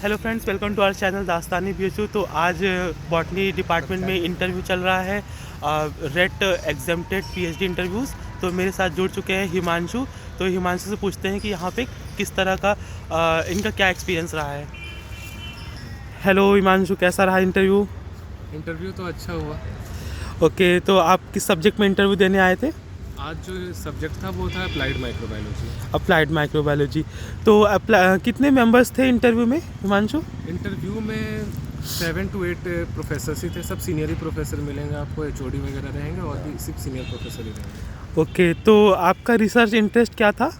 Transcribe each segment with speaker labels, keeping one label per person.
Speaker 1: Hello friends, welcome to our channel दास्तानी BHU. तो आज बॉटनी डिपार्टमेंट में इंटरव्यू चल रहा है, रेट एग्जेम्प्टेड पीएचडी इंटरव्यूज़। तो मेरे साथ जुड़ चुके हैं हिमांशु। तो हिमांशु से पूछते हैं कि यहाँ पे किस तरह का इनका क्या एक्सपीरियंस रहा है। हेलो हिमांशु, कैसा रहा इंटरव्यू?
Speaker 2: इंटरव्यू तो अच्छा हुआ।
Speaker 1: ओके, तो आप किस सब्जेक्ट में इंटरव्यू देने आए थे?
Speaker 2: आज जो सब्जेक्ट था वो था अप्लाइड माइक्रोबायोलॉजी।
Speaker 1: Applied microbiology. तो कितने मेंबर्स थे इंटरव्यू में हिमांशु?
Speaker 2: इंटरव्यू में 7 to 8 प्रोफेसर ही थे। सब सीनियर ही प्रोफेसर मिलेंगे आपको, एचओडी वगैरह रहेंगे और भी सिर्फ सीनियर प्रोफेसर ही रहेंगे।
Speaker 1: ओके, तो आपका रिसर्च इंटरेस्ट क्या था?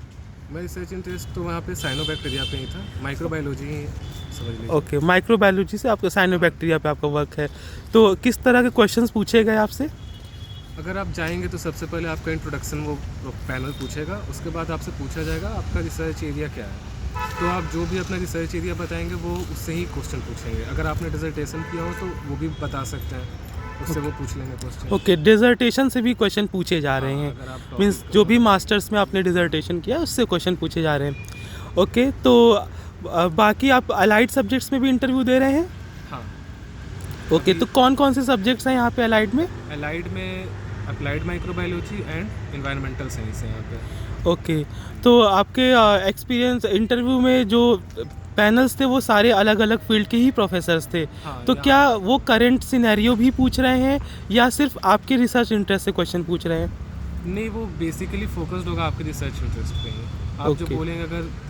Speaker 2: मैं रिसर्च इंटरेस्ट तो वहाँ पे साइनोबैक्टीरिया पे ही था, माइक्रोबायोलॉजी ही समझ लीजिए।
Speaker 1: ओके, माइक्रोबायोलॉजी से आपका साइनोबैक्टीरिया पे आपका वर्क है। तो किस तरह के क्वेश्चंस पूछे गए आपसे?
Speaker 2: अगर आप जाएंगे तो सबसे पहले आपका इंट्रोडक्शन वो पैनल पूछेगा, उसके बाद आपसे पूछा जाएगा आपका रिसर्च एरिया क्या है। तो आप जो भी अपना रिसर्च एरिया बताएंगे वो उससे ही क्वेश्चन पूछेंगे। अगर आपने डिसर्टेशन किया हो तो वो भी बता सकते हैं, उससे वो पूछ लेंगे क्वेश्चन।
Speaker 1: ओके, डिसर्टेशन से भी क्वेश्चन पूछे जा रहे
Speaker 2: हाँ,
Speaker 1: हैं।
Speaker 2: अगर आप
Speaker 1: मीन्स
Speaker 2: टॉपिक
Speaker 1: जो भी मास्टर्स में आपने डिसर्टेशन किया उससे क्वेश्चन पूछे जा रहे हैं। ओके, तो बाकी आप अलाइड सब्जेक्ट्स में भी इंटरव्यू दे रहे हैं?
Speaker 2: हाँ।
Speaker 1: ओके, तो कौन कौन से सब्जेक्ट्स हैं यहाँ पे अलाइड में?
Speaker 2: अलाइड में applied microbiology and environmental science है यहाँ पे।
Speaker 1: ओके, तो आपके एक्सपीरियंस इंटरव्यू में जो पैनल्स थे वो सारे अलग अलग फील्ड के ही प्रोफेसर्स थे।
Speaker 2: हाँ,
Speaker 1: तो क्या वो करंट सिनेरियो भी पूछ रहे हैं या सिर्फ आपके रिसर्च इंटरेस्ट से क्वेश्चन पूछ रहे हैं?
Speaker 2: नहीं, वो बेसिकली फोकस्ड होगा आपके रिसर्च इंटरेस्ट पे ही। आप जो
Speaker 1: Okay.
Speaker 2: बोलेंगे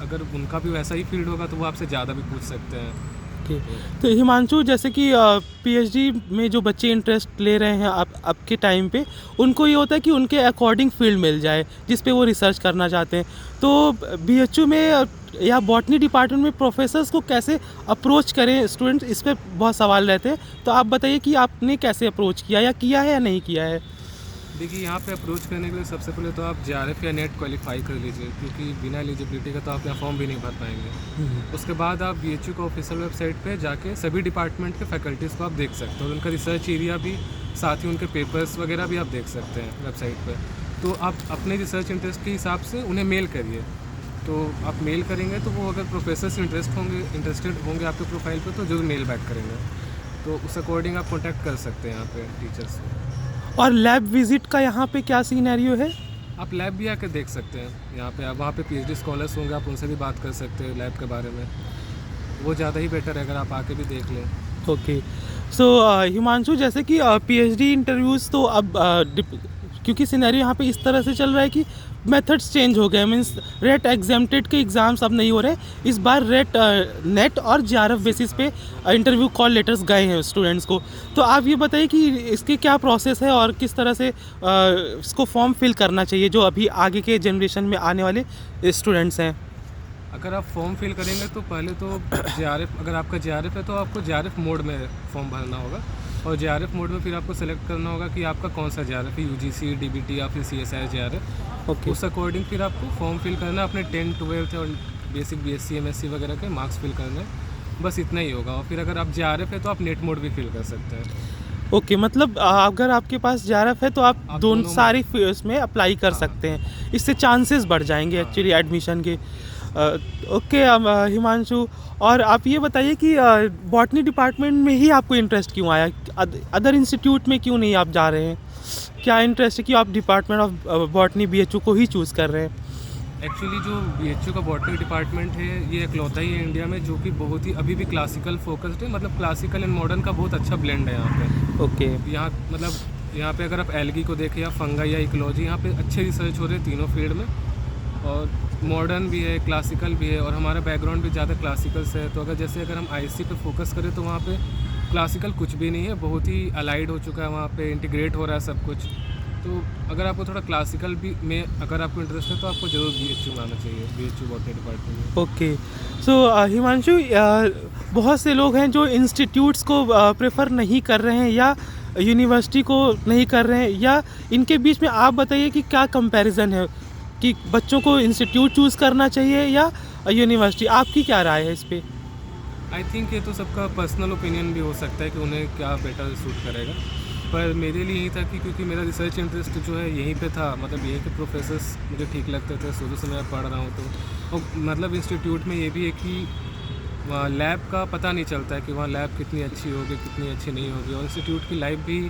Speaker 2: अगर उनका भी वैसा ही फील्ड होगा तो वो आपसे ज़्यादा भी पूछ सकते हैं।
Speaker 1: ओके, तो हिमांशु, जैसे कि पीएचडी में जो बच्चे इंटरेस्ट ले रहे हैं अब के टाइम पे, उनको ये होता है कि उनके अकॉर्डिंग फील्ड मिल जाए जिस पे वो रिसर्च करना चाहते हैं। तो बीएचयू में या बॉटनी डिपार्टमेंट में प्रोफेसर्स को कैसे अप्रोच करें स्टूडेंट्स, इस पे बहुत सवाल रहते हैं। तो आप बताइए कि आपने कैसे अप्रोच किया या है या नहीं किया है?
Speaker 2: देखिए, यहाँ पे अप्रोच करने के लिए सबसे पहले तो आप जेआरएफ या नेट क्वालिफाई कर लीजिए, क्योंकि बिना एलिजिबिलिटी का तो आप यहाँ फॉर्म भी नहीं भर पाएंगे। उसके बाद आप बीएचयू का ऑफिशियल वेबसाइट पे जाके सभी डिपार्टमेंट के फैकल्टीज़ को आप देख सकते हैं और उनका रिसर्च एरिया भी, साथ ही उनके पेपर्स वगैरह भी आप देख सकते हैं वेबसाइट पर। तो आप अपने रिसर्च इंटरेस्ट के हिसाब से उन्हें मेल करिए। तो आप मेल करेंगे तो वो अगर प्रोफेसर्स इंटरेस्टेड होंगे आपके प्रोफाइल पर तो जरूर मेल बैक करेंगे। तो उस अकॉर्डिंग आप कॉन्टैक्ट कर सकते हैं यहाँ पे टीचर्स से।
Speaker 1: और लैब विजिट का यहाँ पे क्या सीनैरियो है?
Speaker 2: आप लैब भी आके देख सकते हैं यहाँ पे। आप वहाँ पे पीएचडी स्कॉलर्स होंगे, आप उनसे भी बात कर सकते हैं लैब के बारे में। वो ज़्यादा ही बेटर है अगर आप आके भी देख लें।
Speaker 1: ओके, सो हिमांशु, जैसे कि पीएचडी इंटरव्यूज़ तो अब क्योंकि सिनेरियो यहाँ पे इस तरह से चल रहा है कि मेथड्स चेंज हो गए। मीन्स रेट एग्जाम्प्टेड के एग्ज़ाम्स अब नहीं हो रहे, इस बार रेट नेट और जेआरएफ बेसिस पे इंटरव्यू कॉल लेटर्स गए हैं स्टूडेंट्स को। तो आप ये बताइए कि इसके क्या प्रोसेस है और किस तरह से इसको फॉर्म फिल करना चाहिए जो अभी आगे के जनरेशन में आने वाले स्टूडेंट्स हैं।
Speaker 2: अगर आप फॉर्म फिल करेंगे तो पहले तो जेआरएफ, अगर आपका जेआरएफ है तो आपको जेआरएफ मोड में फॉर्म भरना होगा। और जेआरएफ मोड में फिर आपको सेलेक्ट करना होगा कि आपका कौन सा जेआरएफ है, यूजीसी, डीबीटी या फिर सीएसआई जेआरएफ।
Speaker 1: ओके,
Speaker 2: उस अकॉर्डिंग फिर आपको फॉर्म फिल करना, अपने 10, 12 और बेसिक बीएससी एमएससी वगैरह के मार्क्स फिल करने हैं। बस इतना ही होगा। और फिर अगर आप जेआरएफ है तो आप नेट मोड भी फिल कर सकते हैं।
Speaker 1: ओके, मतलब अगर आपके पास जेआरएफ है तो आप दोनों सारी फील्ड्स में अप्लाई कर सकते हैं। इससे चांसेस बढ़ जाएंगे एक्चुअली एडमिशन के। ओके हिमांशु, और आप ये बताइए कि बॉटनी डिपार्टमेंट में ही आपको इंटरेस्ट क्यों आया? अदर इंस्टीट्यूट में क्यों नहीं आप जा रहे हैं? क्या इंटरेस्ट है कि आप डिपार्टमेंट ऑफ बॉटनी बीएचयू को ही चूज़ कर रहे हैं?
Speaker 2: एक्चुअली जो बीएचयू का बॉटनी डिपार्टमेंट है ये इकलौता ही है इंडिया में जो कि बहुत ही अभी भी क्लासिकल फोकस्ड है। मतलब क्लासिकल एंड मॉडर्न का बहुत अच्छा ब्लेंड है यहाँ पे।
Speaker 1: ओके,
Speaker 2: यहाँ मतलब यहाँ पे अगर आप एल्गी को देखें या फंगाई या इकोलॉजी, यहाँ पे अच्छे रिसर्च हो रहे हैं तीनों फील्ड में। और मॉडर्न भी है, क्लासिकल भी है, और हमारा बैकग्राउंड भी ज़्यादा क्लासिकल से है। तो अगर हम आईएससी पे फोकस करें तो वहाँ पे क्लासिकल कुछ भी नहीं है, बहुत ही अलाइड हो चुका है, वहाँ पे इंटीग्रेट हो रहा है सब कुछ। तो अगर आपको थोड़ा क्लासिकल भी में अगर आपको इंटरेस्ट है तो आपको जरूर बीएचयू में आना चाहिए, बीएचयू बॉटनी डिपार्टमेंट में।
Speaker 1: ओके, सो हिमांशु, बहुत से लोग हैं जो इंस्टीट्यूट्स को प्रेफर नहीं कर रहे हैं या यूनिवर्सिटी को नहीं कर रहे हैं, या इनके बीच में आप बताइए कि क्या कंपैरिजन है कि बच्चों को इंस्टीट्यूट चूज़ करना चाहिए या यूनिवर्सिटी? आपकी क्या राय है इस पे?
Speaker 2: आई थिंक ये तो सबका पर्सनल ओपिनियन भी हो सकता है कि उन्हें क्या बेटर सूट करेगा। पर मेरे लिए यही था कि क्योंकि मेरा रिसर्च इंटरेस्ट जो है यहीं पे था, मतलब यहीं के प्रोफेसर्स मुझे ठीक लगते थे, शुरू से मैं पढ़ रहा हूँ। तो और मतलब इंस्टीट्यूट में ये भी है कि वहाँ लैब का पता नहीं चलता है कि वहाँ लैब कितनी अच्छी होगी कितनी अच्छी नहीं होगी, और इंस्टीट्यूट की लाइफ भी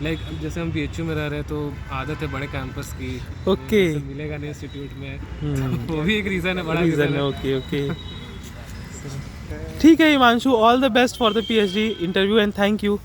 Speaker 2: लाइक जैसे हम BHU में रह रहे हैं तो आदत है बड़े कैंपस की,
Speaker 1: ओके।
Speaker 2: जैसे मिलेगा नहीं इंस्टीट्यूट में तो वो भी एक रीज़न है, बड़ा
Speaker 1: रीज़न
Speaker 2: रीज़न
Speaker 1: है,
Speaker 2: है।
Speaker 1: Okay okay. ठीक है Himanshu, all the best for the PhD interview and thank you.